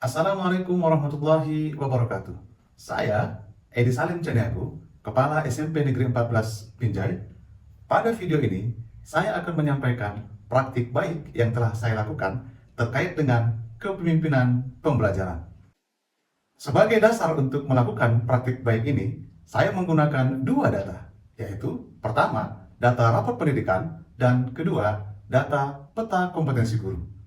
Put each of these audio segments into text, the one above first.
Assalamualaikum warahmatullahi wabarakatuh. Saya, Edi Salim Caniago, Kepala SMP Negeri 14 Binjai. Pada video ini, saya akan menyampaikan praktik baik yang telah saya lakukan terkait dengan kepemimpinan pembelajaran. Sebagai dasar untuk melakukan praktik baik ini, saya menggunakan dua data, yaitu pertama, data rapor pendidikan, dan kedua, data peta kompetensi guru.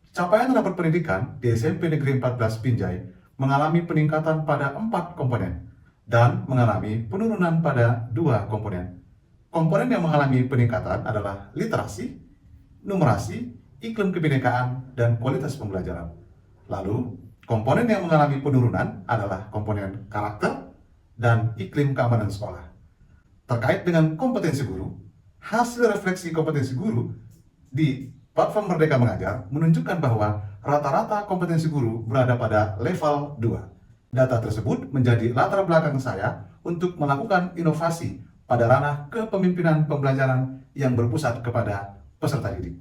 Capaian rapor pendidikan di SMP Negeri 14 Binjai mengalami peningkatan pada 4 komponen dan mengalami penurunan pada 2 komponen. Komponen yang mengalami peningkatan adalah literasi, numerasi, iklim kebinekaan, dan kualitas pembelajaran. Lalu, komponen yang mengalami penurunan adalah komponen karakter dan iklim keamanan sekolah. Terkait dengan kompetensi guru, hasil refleksi kompetensi guru di platform Merdeka Mengajar menunjukkan bahwa rata-rata kompetensi guru berada pada level 2. Data tersebut menjadi latar belakang saya untuk melakukan inovasi pada ranah kepemimpinan pembelajaran yang berpusat kepada peserta didik.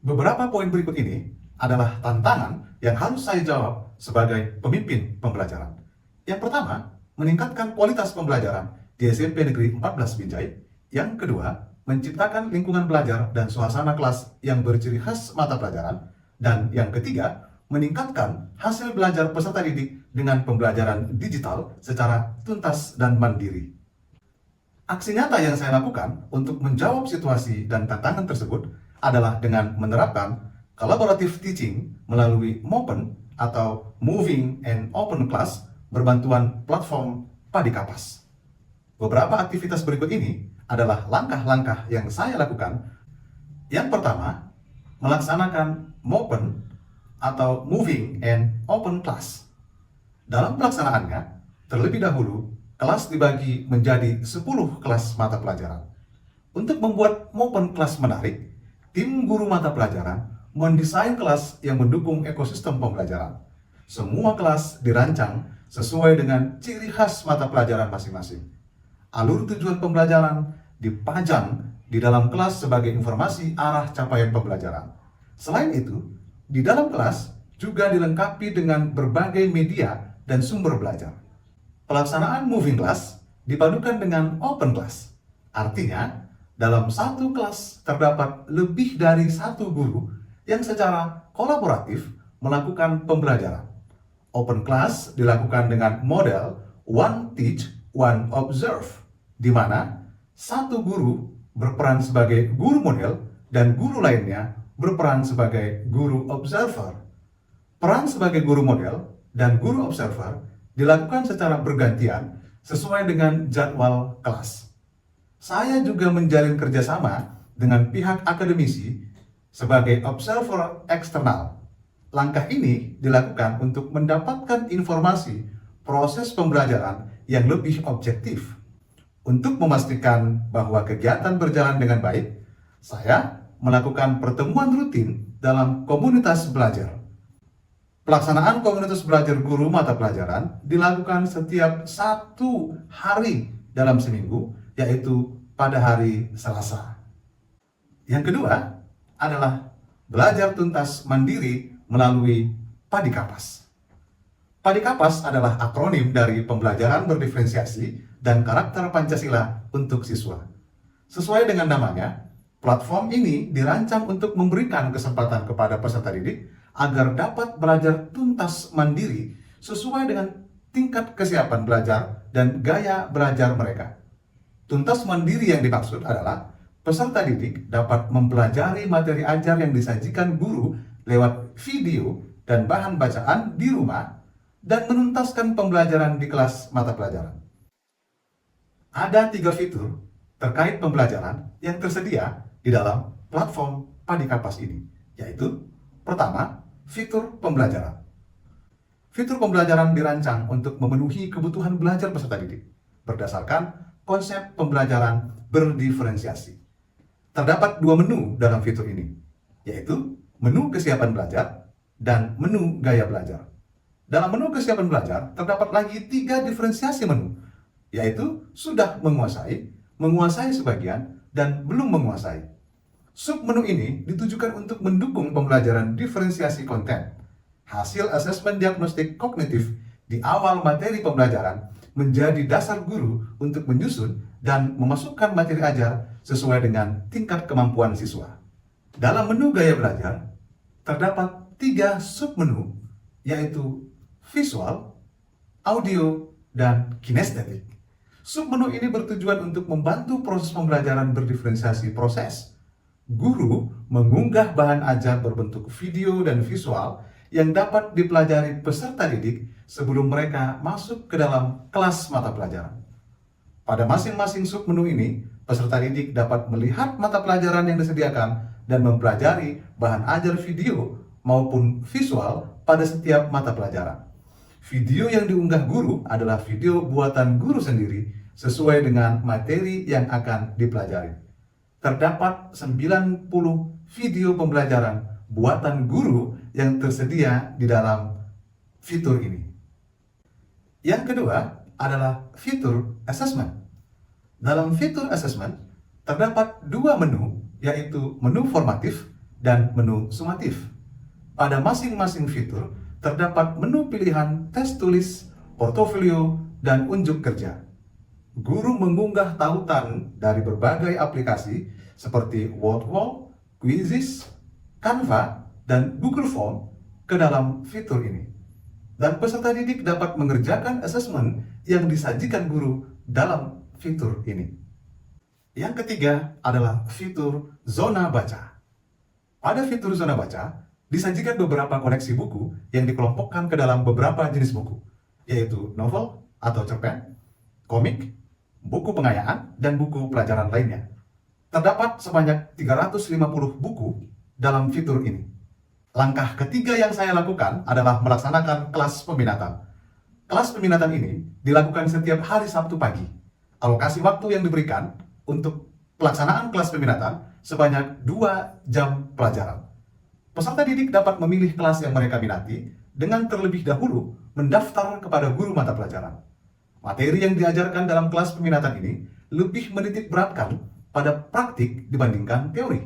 Beberapa poin berikut ini adalah tantangan yang harus saya jawab sebagai pemimpin pembelajaran. Yang pertama, meningkatkan kualitas pembelajaran di SMP Negeri 14 Binjai. Yang kedua, menciptakan lingkungan belajar dan suasana kelas yang berciri khas mata pelajaran. Dan yang ketiga, meningkatkan hasil belajar peserta didik dengan pembelajaran digital secara tuntas dan mandiri. Aksi nyata yang saya lakukan untuk menjawab situasi dan tantangan tersebut adalah dengan menerapkan collaborative teaching melalui MOPEN atau Moving and Open Class berbantuan platform Padikapas. Beberapa aktivitas berikut ini adalah langkah-langkah yang saya lakukan. Yang pertama, melaksanakan MOPEN atau Moving and Open Class. Dalam pelaksanaannya, terlebih dahulu, kelas dibagi menjadi 10 kelas mata pelajaran. Untuk membuat MOPEN Class menarik, tim guru mata pelajaran mendesain kelas yang mendukung ekosistem pembelajaran. Semua kelas dirancang sesuai dengan ciri khas mata pelajaran masing-masing. Alur tujuan pembelajaran dipajang di dalam kelas sebagai informasi arah capaian pembelajaran. Selain itu, di dalam kelas juga dilengkapi dengan berbagai media dan sumber belajar. Pelaksanaan moving class dipadukan dengan open class. Artinya, dalam satu kelas terdapat lebih dari satu guru yang secara kolaboratif melakukan pembelajaran. Open class dilakukan dengan model one teach, one observe, di mana satu guru berperan sebagai guru model dan guru lainnya berperan sebagai guru observer. Peran sebagai guru model dan guru observer dilakukan secara bergantian sesuai dengan jadwal kelas. Saya juga menjalin kerjasama dengan pihak akademisi sebagai observer eksternal. Langkah ini dilakukan untuk mendapatkan informasi proses pembelajaran yang lebih objektif. Untuk memastikan bahwa kegiatan berjalan dengan baik, saya melakukan pertemuan rutin dalam komunitas belajar. Pelaksanaan komunitas belajar guru mata pelajaran dilakukan setiap 1 hari dalam seminggu, yaitu pada hari Selasa. Yang kedua adalah belajar tuntas mandiri melalui Padikapas. Padikapas adalah akronim dari pembelajaran berdiferensiasi dan karakter Pancasila untuk siswa. Sesuai dengan namanya, platform ini dirancang untuk memberikan kesempatan kepada peserta didik agar dapat belajar tuntas mandiri sesuai dengan tingkat kesiapan belajar dan gaya belajar mereka. Tuntas mandiri yang dimaksud adalah peserta didik dapat mempelajari materi ajar yang disajikan guru lewat video dan bahan bacaan di rumah dan menuntaskan pembelajaran di kelas mata pelajaran. Ada 3 fitur terkait pembelajaran yang tersedia di dalam platform Padikapas ini, yaitu pertama, fitur pembelajaran. Fitur pembelajaran dirancang untuk memenuhi kebutuhan belajar peserta didik berdasarkan konsep pembelajaran berdiferensiasi. Terdapat 2 menu dalam fitur ini, yaitu menu kesiapan belajar dan menu gaya belajar. Dalam menu kesiapan belajar terdapat lagi 3 diferensiasi menu, yaitu sudah menguasai sebagian, dan belum menguasai. Submenu ini ditujukan untuk mendukung pembelajaran diferensiasi konten. Hasil asesmen diagnostik kognitif di awal materi pembelajaran menjadi dasar guru untuk menyusun dan memasukkan materi ajar sesuai dengan tingkat kemampuan siswa. Dalam menu gaya belajar, terdapat 3 submenu, yaitu visual, audio, dan kinestetik. Submenu ini bertujuan untuk membantu proses pembelajaran berdiferensiasi proses. Guru mengunggah bahan ajar berbentuk video dan visual yang dapat dipelajari peserta didik sebelum mereka masuk ke dalam kelas mata pelajaran. Pada masing-masing submenu ini, peserta didik dapat melihat mata pelajaran yang disediakan dan mempelajari bahan ajar video maupun visual pada setiap mata pelajaran. Video yang diunggah guru adalah video buatan guru sendiri sesuai dengan materi yang akan dipelajari. Terdapat 90 video pembelajaran buatan guru yang tersedia di dalam fitur ini. Yang kedua adalah fitur assessment. Dalam fitur assessment, terdapat 2 menu, yaitu menu formatif dan menu sumatif. Pada masing-masing fitur, terdapat menu pilihan tes tulis, portofolio, dan unjuk kerja. Guru mengunggah tautan dari berbagai aplikasi seperti Wordwall, Quizzes, Canva, dan Google Form ke dalam fitur ini. Dan peserta didik dapat mengerjakan asesmen yang disajikan guru dalam fitur ini. Yang ketiga adalah fitur zona baca. Pada fitur zona baca, disajikan beberapa koleksi buku yang dikelompokkan ke dalam beberapa jenis buku, yaitu novel atau cerpen, komik, buku pengayaan, dan buku pelajaran lainnya. Terdapat sebanyak 350 buku dalam fitur ini. Langkah ketiga yang saya lakukan adalah melaksanakan kelas peminatan. Kelas peminatan ini dilakukan setiap hari Sabtu pagi. Alokasi waktu yang diberikan untuk pelaksanaan kelas peminatan sebanyak 2 jam pelajaran. Peserta didik dapat memilih kelas yang mereka minati dengan terlebih dahulu mendaftar kepada guru mata pelajaran. Materi yang diajarkan dalam kelas peminatan ini lebih menitik beratkan pada praktik dibandingkan teori.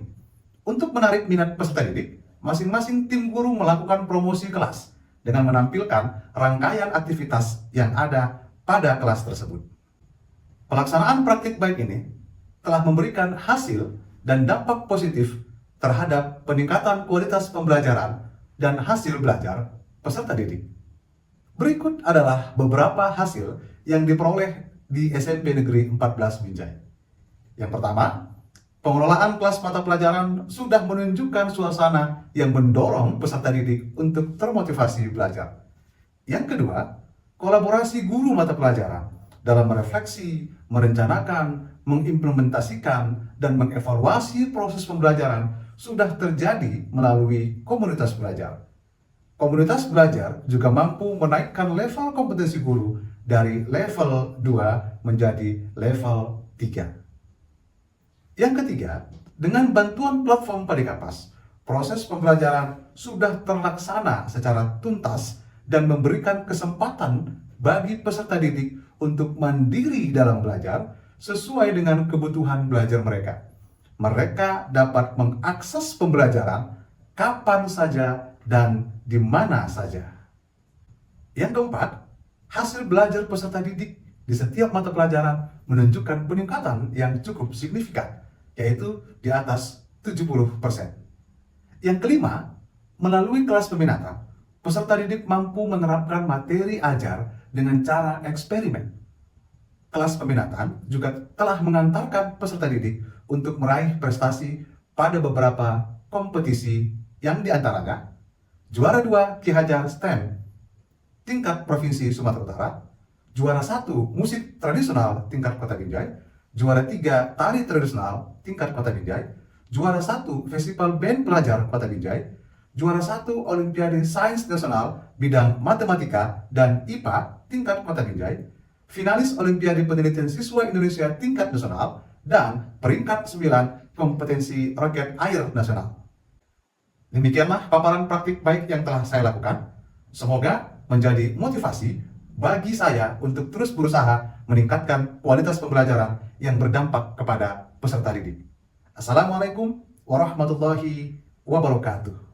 Untuk menarik minat peserta didik, masing-masing tim guru melakukan promosi kelas dengan menampilkan rangkaian aktivitas yang ada pada kelas tersebut. Pelaksanaan praktik baik ini telah memberikan hasil dan dampak positif terhadap peningkatan kualitas pembelajaran dan hasil belajar peserta didik. Berikut adalah beberapa hasil yang diperoleh di SMP Negeri 14 Binjai. Yang pertama, pengelolaan kelas mata pelajaran sudah menunjukkan suasana yang mendorong peserta didik untuk termotivasi belajar. Yang kedua, kolaborasi guru mata pelajaran dalam merefleksi, merencanakan, mengimplementasikan, dan mengevaluasi proses pembelajaran sudah terjadi melalui komunitas belajar. Komunitas belajar juga mampu menaikkan level kompetensi guru dari level 2 menjadi level 3. Yang ketiga, dengan bantuan platform Padikapas, proses pembelajaran sudah terlaksana secara tuntas dan memberikan kesempatan bagi peserta didik untuk mandiri dalam belajar sesuai dengan kebutuhan belajar mereka. Mereka dapat mengakses pembelajaran kapan saja dan di mana saja. Yang keempat, hasil belajar peserta didik di setiap mata pelajaran menunjukkan peningkatan yang cukup signifikan, yaitu di atas 70%. Yang kelima, melalui kelas peminatan, peserta didik mampu menerapkan materi ajar dengan cara eksperimen. Kelas peminatan juga telah mengantarkan peserta didik untuk meraih prestasi pada beberapa kompetisi yang diantaranya juara 2 Ki Hajar STEM tingkat Provinsi Sumatera Utara, juara 1 musik tradisional tingkat Kota Binjai, juara 3 tari tradisional tingkat Kota Binjai, juara 1 Festival Band Pelajar Kota Binjai, juara 1 Olimpiade Sains Nasional bidang Matematika dan IPA tingkat Kota Binjai, finalis Olimpiade Penelitian Siswa Indonesia tingkat nasional, dan peringkat 9 kompetensi roket air nasional. Demikianlah paparan praktik baik yang telah saya lakukan. Semoga menjadi motivasi bagi saya untuk terus berusaha meningkatkan kualitas pembelajaran yang berdampak kepada peserta didik. Assalamualaikum warahmatullahi wabarakatuh.